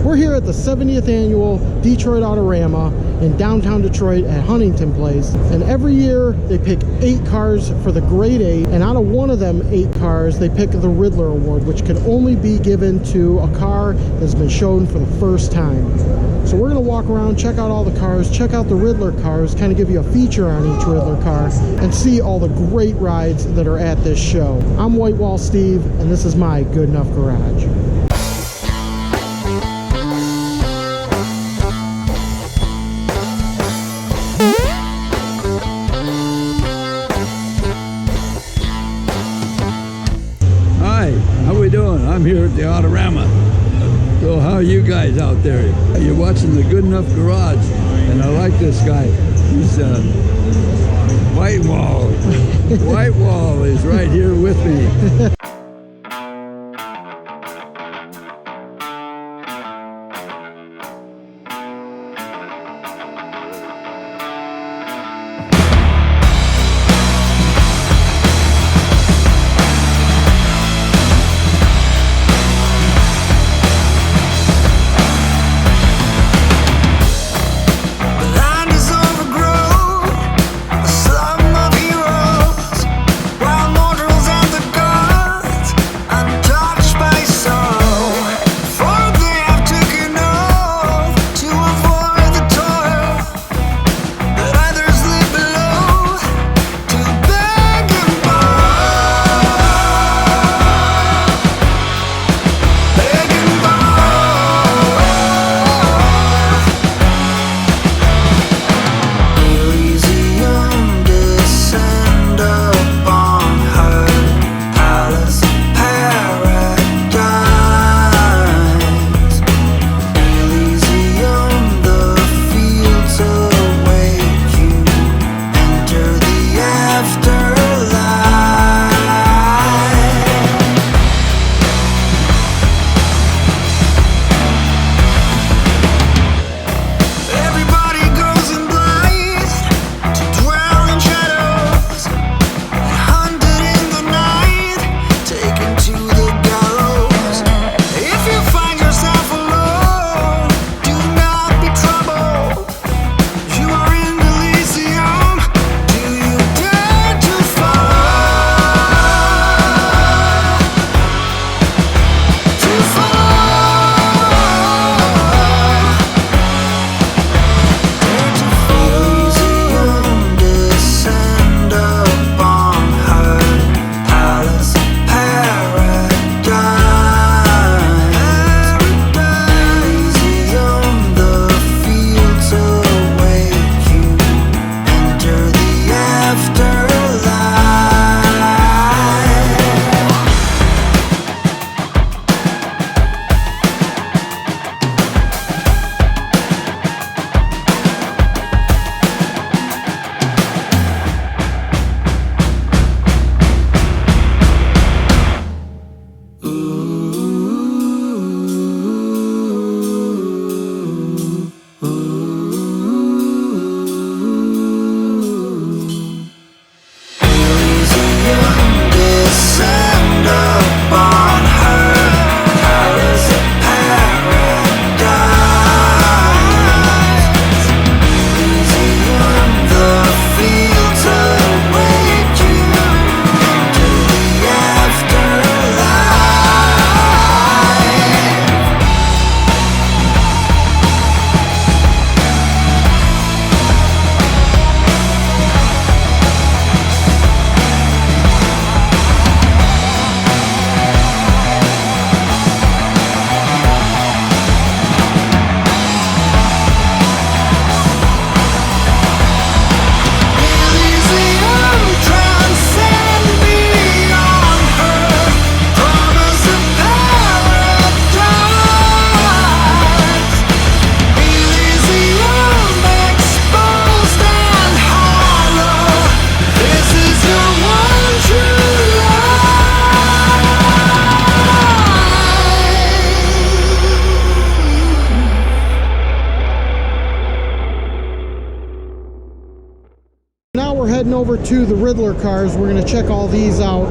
We're here at the 70th annual Detroit Autorama in downtown Detroit at Huntington Place, and every year they pick 8 cars for the grade 8, and out of one of them 8 cars they pick the Ridler Award, which can only be given to a car that's been shown for the first time. So we're going to walk around, check out all the cars, check out the Ridler cars, kind of give you a feature on each Ridler car, and see all the great rides that are at this show. I'm Whitewall Steve, and this is my Good Enough Garage. Hi, how we doing? I'm here at the Autorama. So how are you guys out there? You're watching the Good Enough Garage, and I like this guy. He's Whitewall. Whitewall is right here with me. Now we're heading over to the Ridler cars. We're going to check all these out.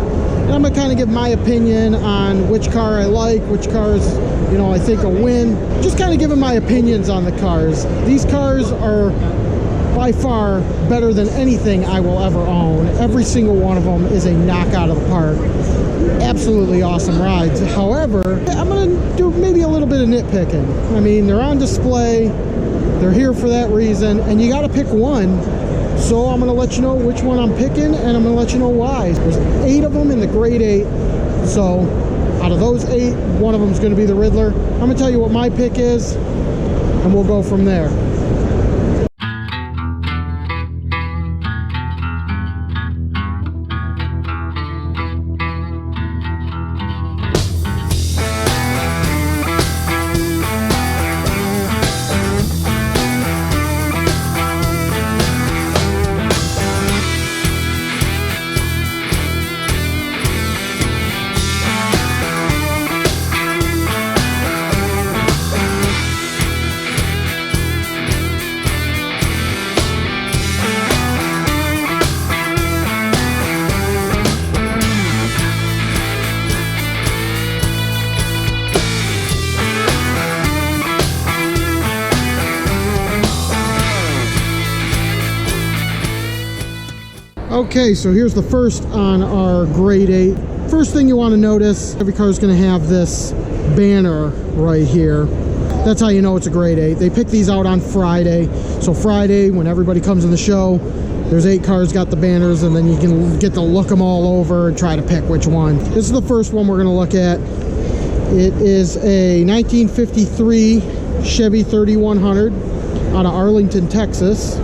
And I'm gonna kind of give my opinion on which car I like, which cars, you know, I think will win. Just kind of giving my opinions on the cars. These cars are by far better than anything I will ever own. Every single one of them is a knockout of the park. Absolutely awesome rides. However, I'm gonna do maybe a little bit of nitpicking. I mean, they're on display, they're here for that reason, and you gotta pick one. So I'm gonna let you know which one I'm picking, and I'm gonna let you know why. There's 8 of them in the grade 8. So out of those 8, one of them is gonna be the Ridler. I'm gonna tell you what my pick is, and we'll go from there. Okay, so here's the first on our grade 8. First thing you want to notice, every car is going to have this banner right here. That's how you know it's a grade 8. They pick these out on Friday. So Friday, when everybody comes in the show, there's 8 cars got the banners, and then you can get to look them all over and try to pick which one. This is the first one we're going to look at. It is a 1953 Chevy 3100 out of Arlington, Texas.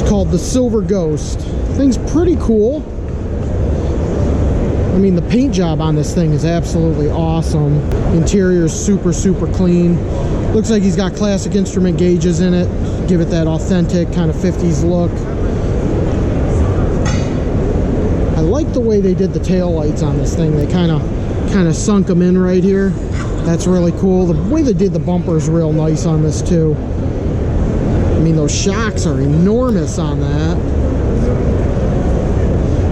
Called the Silver Ghost. Thing's pretty cool. I mean, the paint job on this thing is absolutely awesome. Interior is super clean. Looks like he's got classic instrument gauges in it, give it that authentic kind of 50s look. I like the way they did the tail lights on this thing. They kind of sunk them in right here. That's really cool. The way they did the bumper is real nice on this too. I mean, those shocks are enormous on that.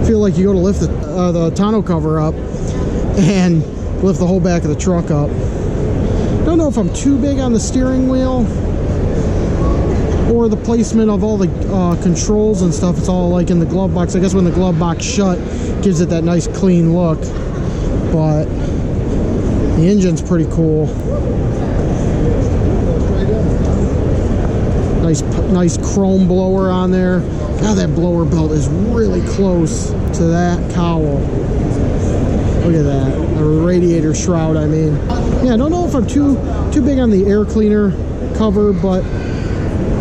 I feel like you go to lift the tonneau cover up and lift the whole back of the truck up. Don't know if I'm too big on the steering wheel or the placement of all the controls and stuff. It's all like in the glove box. I guess when the glove box shut, gives it that nice clean look. But the engine's pretty cool. Nice chrome blower on there. God, that blower belt is really close to that cowl. Look at that. A radiator shroud, I mean. Yeah, I don't know if I'm too big on the air cleaner cover, but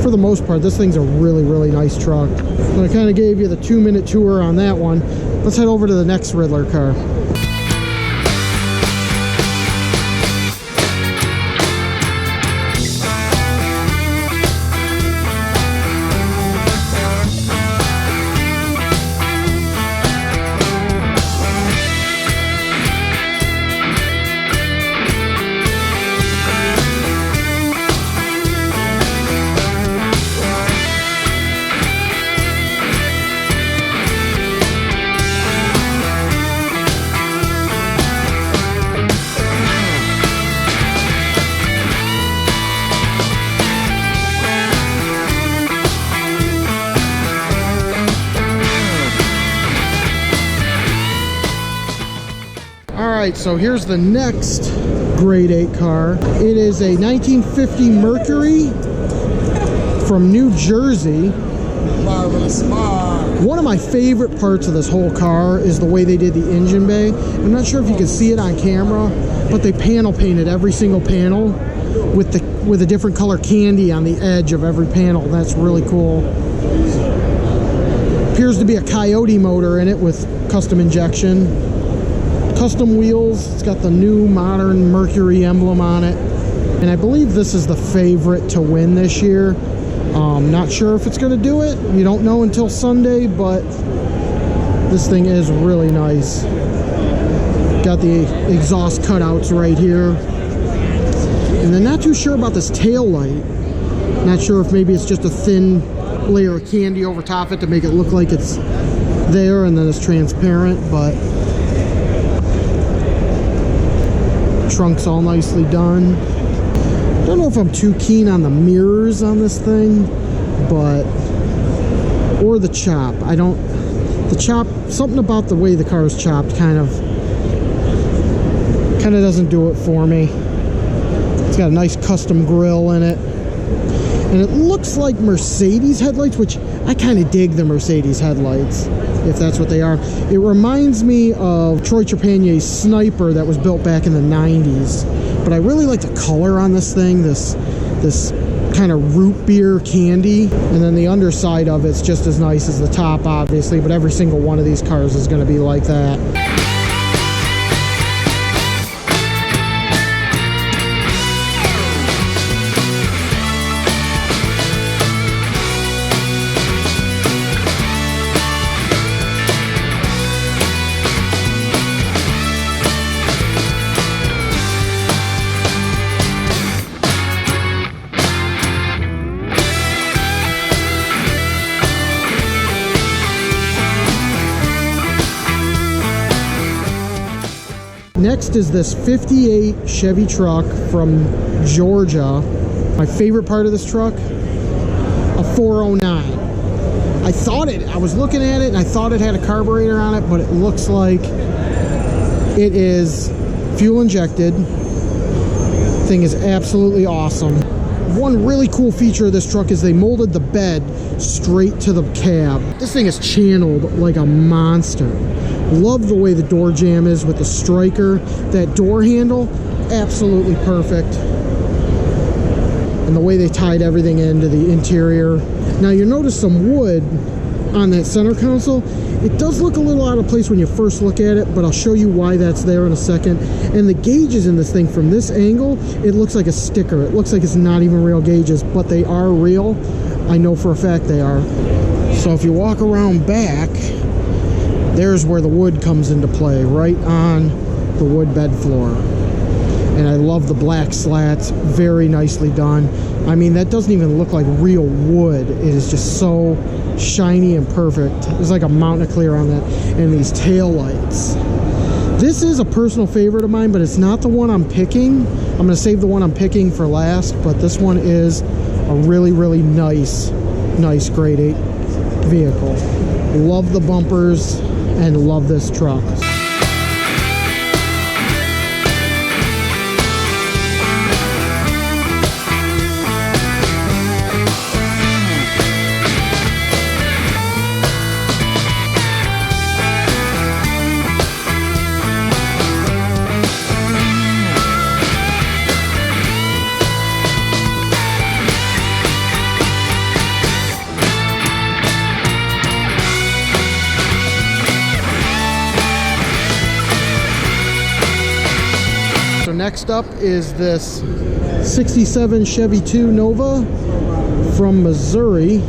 for the most part, this thing's a really nice truck. So I kind of gave you the 2-minute tour on that one. Let's head over to the next Ridler car. Alright, so here's the next grade 8 car. It is a 1950 Mercury from New Jersey. One of my favorite parts of this whole car is the way they did the engine bay. I'm not sure if you can see it on camera, but they panel painted every single panel with a different color candy on the edge of every panel. That's really cool. Appears to be a Coyote motor in it with custom injection. Custom wheels. It's got the new modern Mercury emblem on it, and I believe this is the favorite to win this year. Not sure if it's going to do it. You don't know until Sunday, but this thing is really nice. Got the exhaust cutouts right here, and then not too sure about this tail light. Not sure if maybe it's just a thin layer of candy over top it to make it look like it's there, and then it's transparent, but trunk's all nicely done. Don't know if I'm too keen on the mirrors on this thing, but or the chop. The chop, something about the way the car is chopped kind of doesn't do it for me. It's got a nice custom grille in it, and it looks like Mercedes headlights, which I kind of dig the Mercedes headlights, if that's what they are. It reminds me of Troy Trepannier's Sniper that was built back in the 90s, but I really like the color on this thing, this kind of root beer candy, and then the underside of it's just as nice as the top, obviously, but every single one of these cars is going to be like that. Next is this 58 Chevy truck from Georgia. My favorite part of this truck, a 409. I was looking at it and I thought it had a carburetor on it, but it looks like it is fuel injected. Thing is absolutely awesome. One really cool feature of this truck is they molded the bed straight to the cab. This thing is channeled like a monster. Love the way the door jamb is with the striker. That door handle, absolutely perfect. And the way they tied everything into the interior. Now you notice some wood on that center console. It does look a little out of place when you first look at it, but I'll show you why that's there in a second. And the gauges in this thing, from this angle, it looks like a sticker. It looks like it's not even real gauges, but they are real. I know for a fact they are. So if you walk around back, there's where the wood comes into play, right on the wood bed floor. And I love the black slats, very nicely done. I mean, that doesn't even look like real wood. It is just so shiny and perfect. There's like a mountain of clear on that. And these tail lights. This is a personal favorite of mine, but it's not the one I'm picking. I'm gonna save the one I'm picking for last, but this one is a really, really nice grade 8 vehicle. Love the bumpers and love this truck. Next up is this 67 Chevy 2 Nova from Missouri.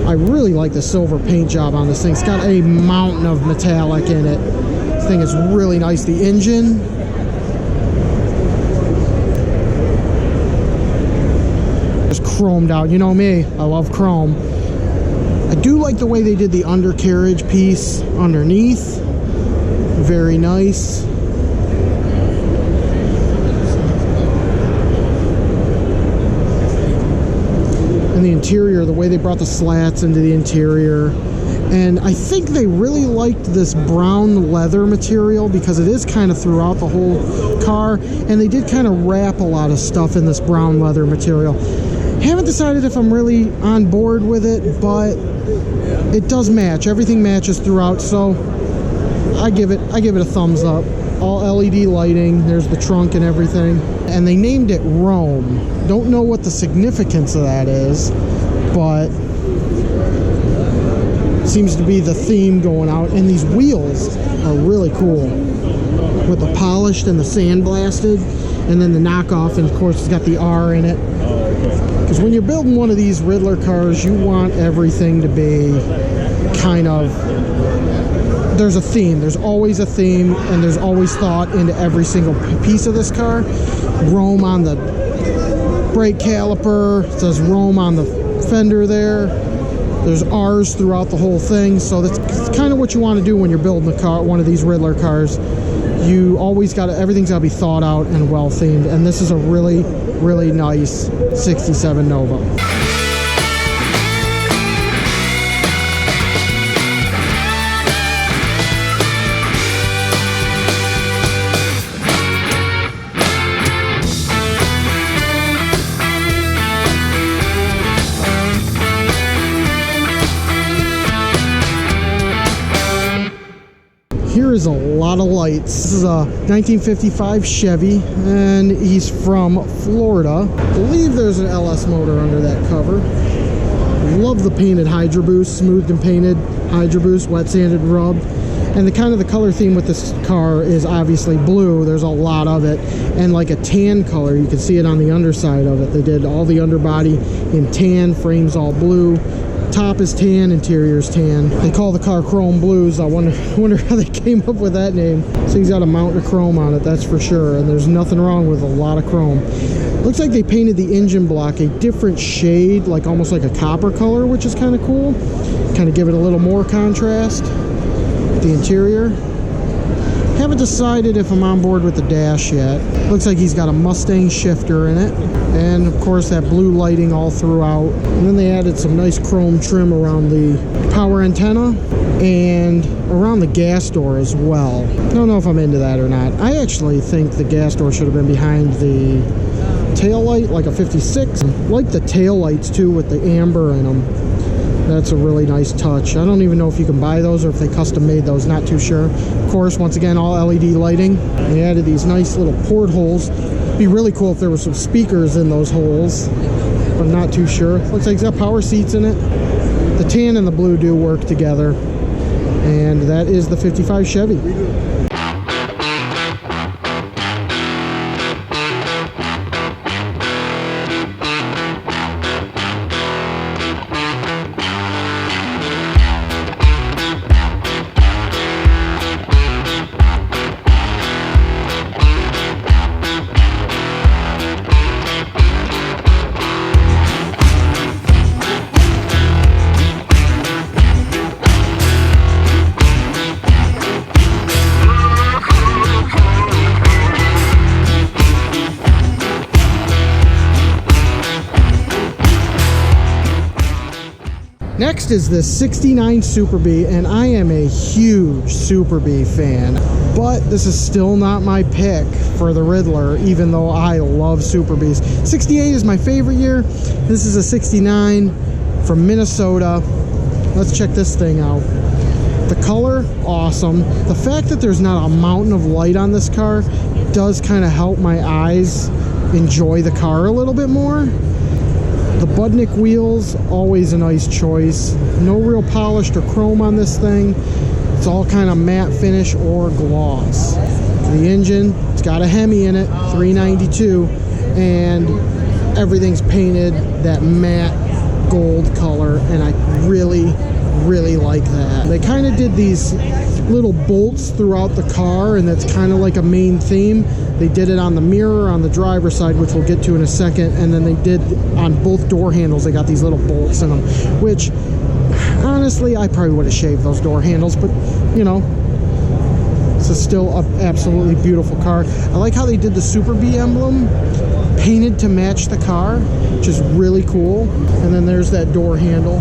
I really like the silver paint job on this thing. It's got a mountain of metallic in it. This thing is really nice. The engine, is chromed out. You know me, I love chrome. I do like the way they did the undercarriage piece underneath. Very nice. And the interior, the way they brought the slats into the interior. And I think they really liked this brown leather material because it is kind of throughout the whole car. And they did kind of wrap a lot of stuff in this brown leather material. Haven't decided if I'm really on board with it, but it does match. Everything matches throughout, so I give it a thumbs up. All LED lighting, there's the trunk and everything. And they named it Rome. Don't know what the significance of that is, but seems to be the theme going out. And these wheels are really cool with the polished and the sandblasted, and then the knockoff, and of course it's got the R in it. Because when you're building one of these Ridler cars, you want everything to be kind of, there's a theme. There's always a theme, and there's always thought into every single piece of this car. Rome on the brake caliper, it says Rome on the fender there. There's R's throughout the whole thing, so that's kind of what you want to do when you're building a car, one of these Riddler cars. You always got to, everything's got to be thought out and well themed, and this is a really, really nice 67 Nova. Here is a lot of lights. This is a 1955 Chevy, and he's from Florida. I believe there's an LS motor under that cover. Love the painted Hydro Boost, smoothed and painted Hydro Boost, wet sanded, rubbed. And the kind of the color theme with this car is obviously blue. There's a lot of it, and like a tan color. You can see it on the underside of it. They did all the underbody in tan, frames all blue. Top is tan, interior is tan. They call the car Chrome Blues. I wonder how they came up with that name. So he's got a mountain of chrome on it, that's for sure. And there's nothing wrong with a lot of chrome. Looks like they painted the engine block a different shade, like almost like a copper color, which is kind of cool. Kind of give it a little more contrast. The interior. Haven't decided if I'm on board with the dash yet. Looks like he's got a Mustang shifter in it. And of course that blue lighting all throughout. And then they added some nice chrome trim around the power antenna and around the gas door as well. I don't know if I'm into that or not. I actually think the gas door should have been behind the tail light, like a 56. I like the tail lights too with the amber in them. That's a really nice touch. I don't even know if you can buy those or if they custom made those, not too sure. Of course, once again, all LED lighting. They added these nice little portholes. It'd be really cool if there were some speakers in those holes, but I'm not too sure. Looks like it's got power seats in it. The tan and the blue do work together. And that is the 55 Chevy. Next is this 69 Super B, and I am a huge Super B fan, but this is still not my pick for the Riddler, even though I love Super Bs. 68 is my favorite year. This is a 69 from Minnesota. Let's check this thing out. The color, awesome. The fact that there's not a mountain of light on this car does kind of help my eyes enjoy the car a little bit more. The Budnick wheels, always a nice choice. No real polished or chrome on this thing. It's all kind of matte finish or gloss. The engine, it's got a Hemi in it, 392, and everything's painted that matte gold color, and I really, really like that. They kind of did these little bolts throughout the car, and that's kind of like a main theme. They did it on the mirror on the driver's side, which we'll get to in a second, and then they did on both door handles. They got these little bolts in them, which honestly I probably would have shaved those door handles, but you know, this is still an absolutely beautiful car. I like how they did the Super B emblem painted to match the car, which is really cool. And then there's that door handle,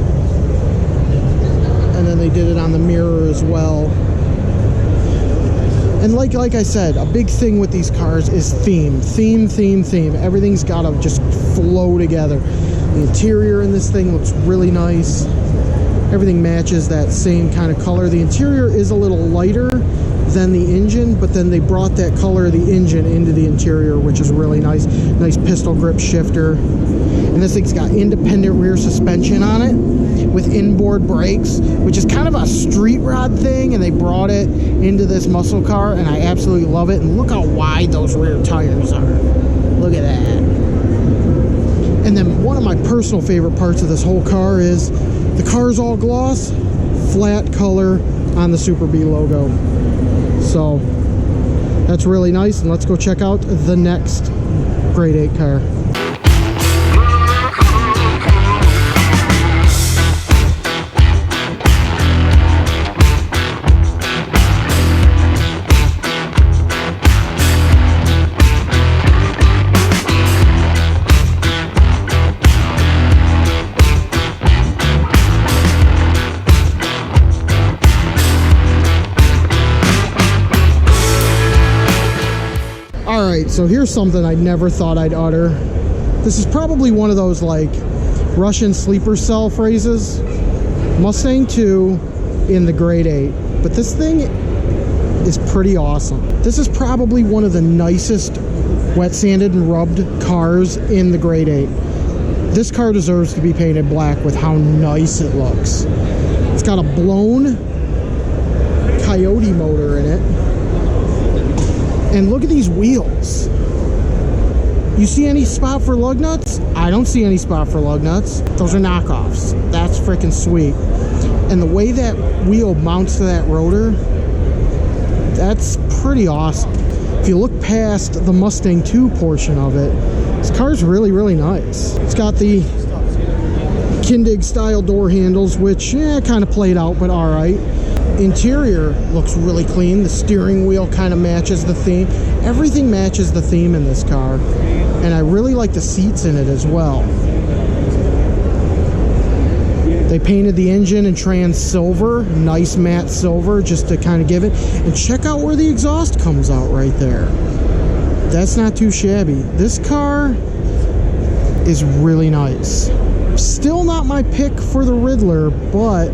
and then they did it on the mirror as well. And like I said, a big thing with theme is theme. Everything's got to just flow together. The interior in this thing looks really nice. Everything matches that same kind of color. The interior is a little lighter than the engine, but then they brought that color of the engine into the interior, which is really nice. Nice pistol grip shifter. And this thing's got independent rear suspension on it with inboard brakes, which is kind of a street rod thing, and they brought it into this muscle car, and I absolutely love it. And look how wide those rear tires are. Look at that. And then one of my personal favorite parts of this whole car is the car's all gloss, flat color on the Super B logo. So that's really nice, and let's go check out the next Grade 8 car. All right, so here's something I never thought I'd utter. This is probably one of those like Russian sleeper cell phrases. Mustang 2 in the grade 8, but this thing is pretty awesome. This is probably one of the nicest wet sanded and rubbed cars in the grade 8. This car deserves to be painted black with how nice it looks. It's got a blown Coyote motor in it. And look at these wheels. You see any spot for lug nuts? I don't see any spot for lug nuts. Those are knockoffs. That's freaking sweet. And the way that wheel mounts to that rotor, that's pretty awesome. If you look past the Mustang 2 portion of it, this car's really, really nice. It's got the Kindig style door handles, which kind of played out, but all right. Interior looks really clean. The steering wheel kind of matches the theme. Everything matches the theme in this car. And I really like the seats in it as well. They painted the engine in trans silver, nice matte silver, just to kind of give it. And check out where the exhaust comes out right there. That's not too shabby. This car is really nice. Still not my pick for the Ridler, but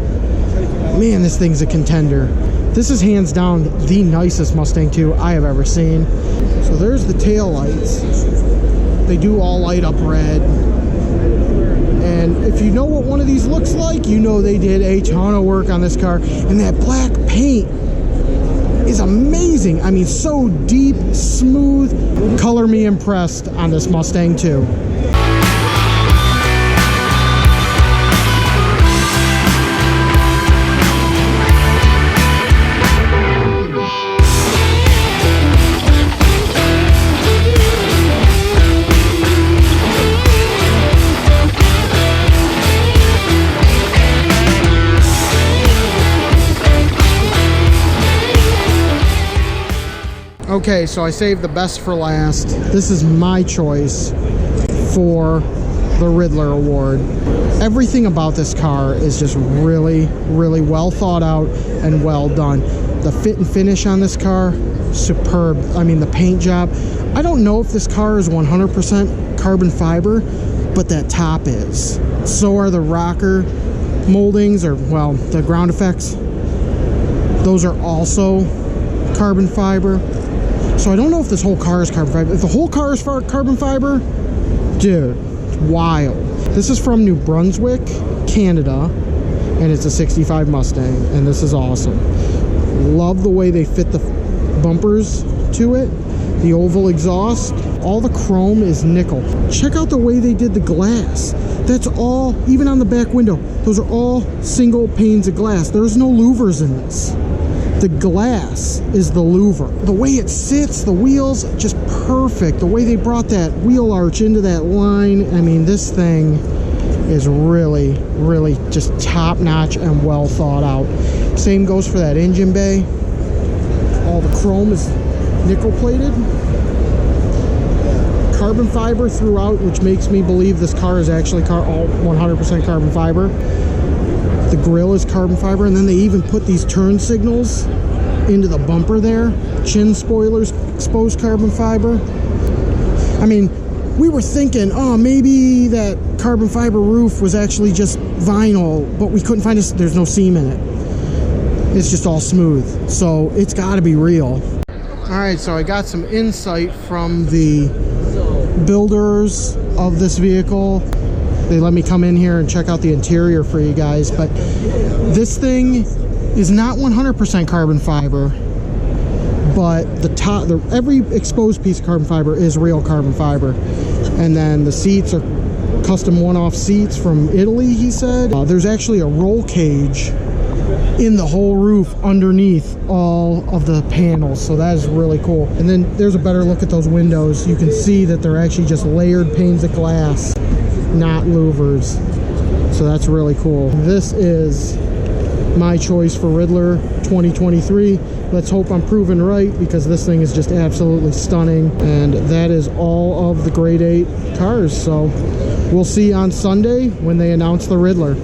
man, this thing's a contender. This is hands down the nicest Mustang 2 I have ever seen. So there's the tail lights. They do all light up red. And if you know what one of these looks like, you know they did a ton of work on this car. And that black paint is amazing. I mean, so deep, smooth. Color me impressed on this Mustang 2. Okay, so I saved the best for last. This is my choice for the Ridler Award. Everything about this car is just really, really well thought out and well done. The fit and finish on this car, superb. I mean, the paint job. I don't know if this car is 100% carbon fiber, but that top is. So are the rocker moldings, or well, the ground effects. Those are also carbon fiber. So I don't know if this whole car is carbon fiber. If the whole car is carbon fiber, dude, it's wild. This is from New Brunswick, Canada, and it's a 65 Mustang, and this is awesome. Love the way they fit the bumpers to it, the oval exhaust. All the chrome is nickel. Check out the way they did the glass. That's all, even on the back window, those are all single panes of glass. There's no louvers in this. The glass is the louver. The way it sits, the wheels, just perfect. The way they brought that wheel arch into that line. I mean, this thing is really, really just top notch and well thought out. Same goes for that engine bay. All the chrome is nickel plated. Carbon fiber throughout, which makes me believe this car is actually all 100% carbon fiber. The grille is carbon fiber, and then they even put these turn signals into the bumper there. Chin spoilers, exposed carbon fiber. I mean, we were thinking, oh, maybe that carbon fiber roof was actually just vinyl, but we couldn't find it. There's no seam in it. It's just all smooth. So it's got to be real. All right, so I got some insight from the builders of this vehicle. They let me come in here and check out the interior for you guys, but this thing is not 100% carbon fiber, but every exposed piece of carbon fiber is real carbon fiber. And then the seats are custom one-off seats from Italy, he said. There's actually a roll cage in the whole roof underneath all of the panels, so that is really cool. And then there's a better look at those windows. You can see that they're actually just layered panes of glass, not louvers. So that's really cool. This is my choice for Ridler 2023. Let's hope I'm proven right, because this thing is just absolutely stunning. And that is all of the grade 8 cars. So we'll see on Sunday when they announce the Ridler.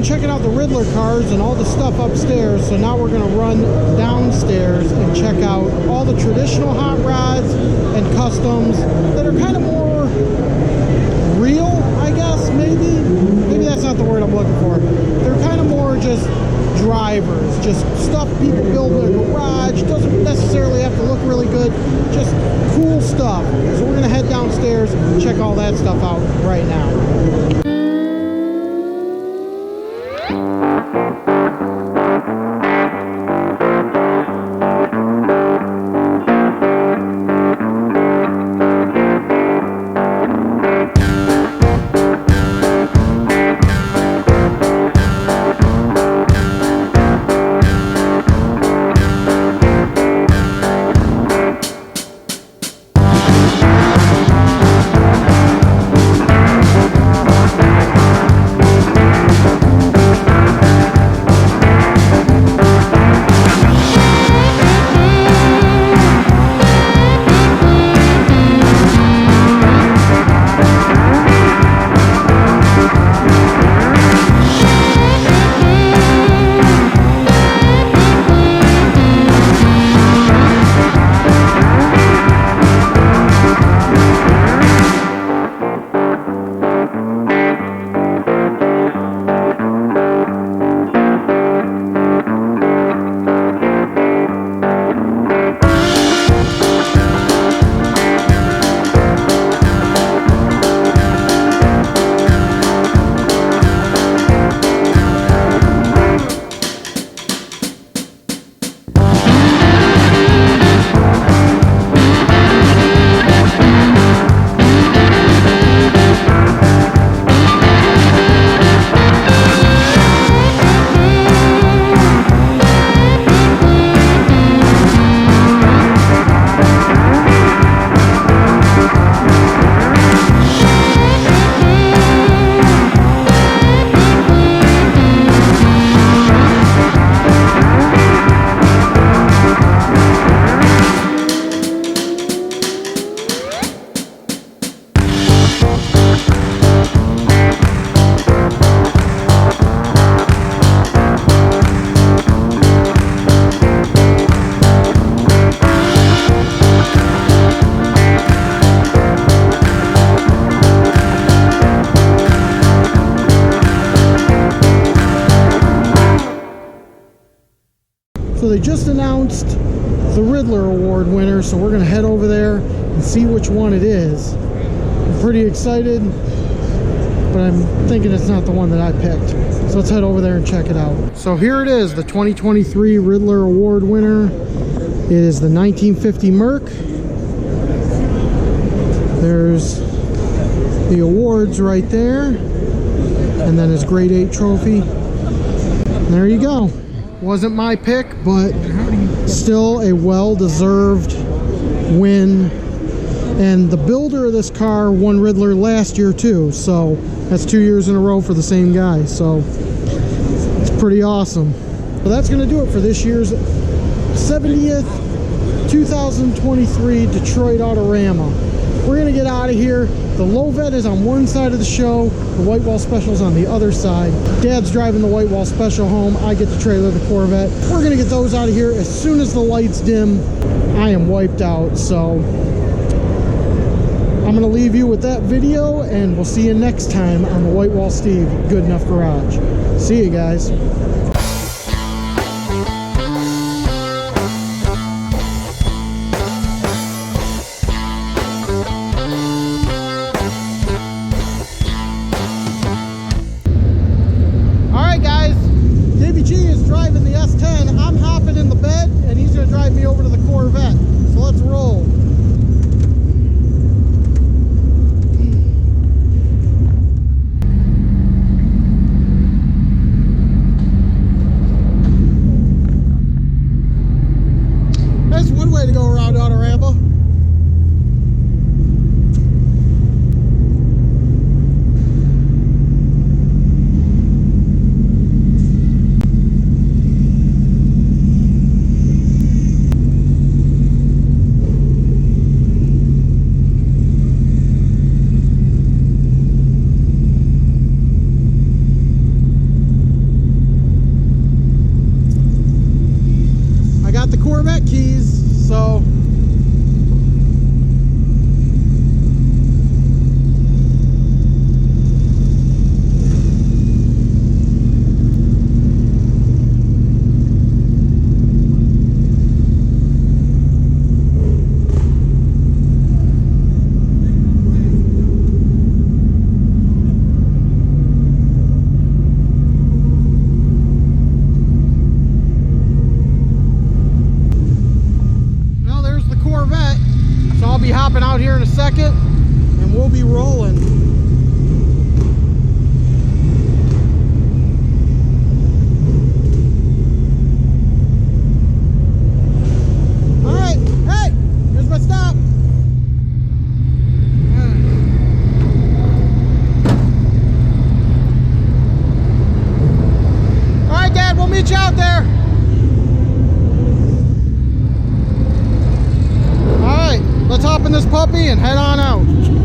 done checking out the Riddler cars and all the stuff upstairs, so now we're going to run downstairs and check out all the traditional hot rods and customs that are kind of more real, I guess, maybe that's not the word I'm looking for. They're kind of more just drivers, just stuff people build in a garage. Doesn't necessarily have to look really good, just cool stuff. So we're going to head downstairs and check all that stuff out right now. So they just announced the Riddler Award winner, so we're going to head over there and see which one it is. I'm pretty excited, but I'm thinking it's not the one that I picked. So let's head over there and check it out. So here it is, the 2023 Riddler Award winner. It is the 1950 Merc. There's the awards right there, and then his grade 8 trophy. And there you go. Wasn't my pick, but still a well-deserved win. And the builder of this car won Riddler last year too, so that's 2 years in a row for the same guy, so it's pretty awesome. So that's going to do it for this year's 70th 2023 Detroit Autorama. We're going to get out of here. The Lovette is on one side of the show, the White Wall Special is on the other side. Dad's driving the White Wall Special home, I get the trailer, the Corvette. We're going to get those out of here as soon as the lights dim. I am wiped out, so I'm going to leave you with that video, and we'll see you next time on the White Wall Steve Good Enough Garage. See you guys. hopping out here in a second and we'll be rolling. All right, hey, here's my stop. All right, Dad, we'll meet you out there. All right, let's hop in this puppy and head on out.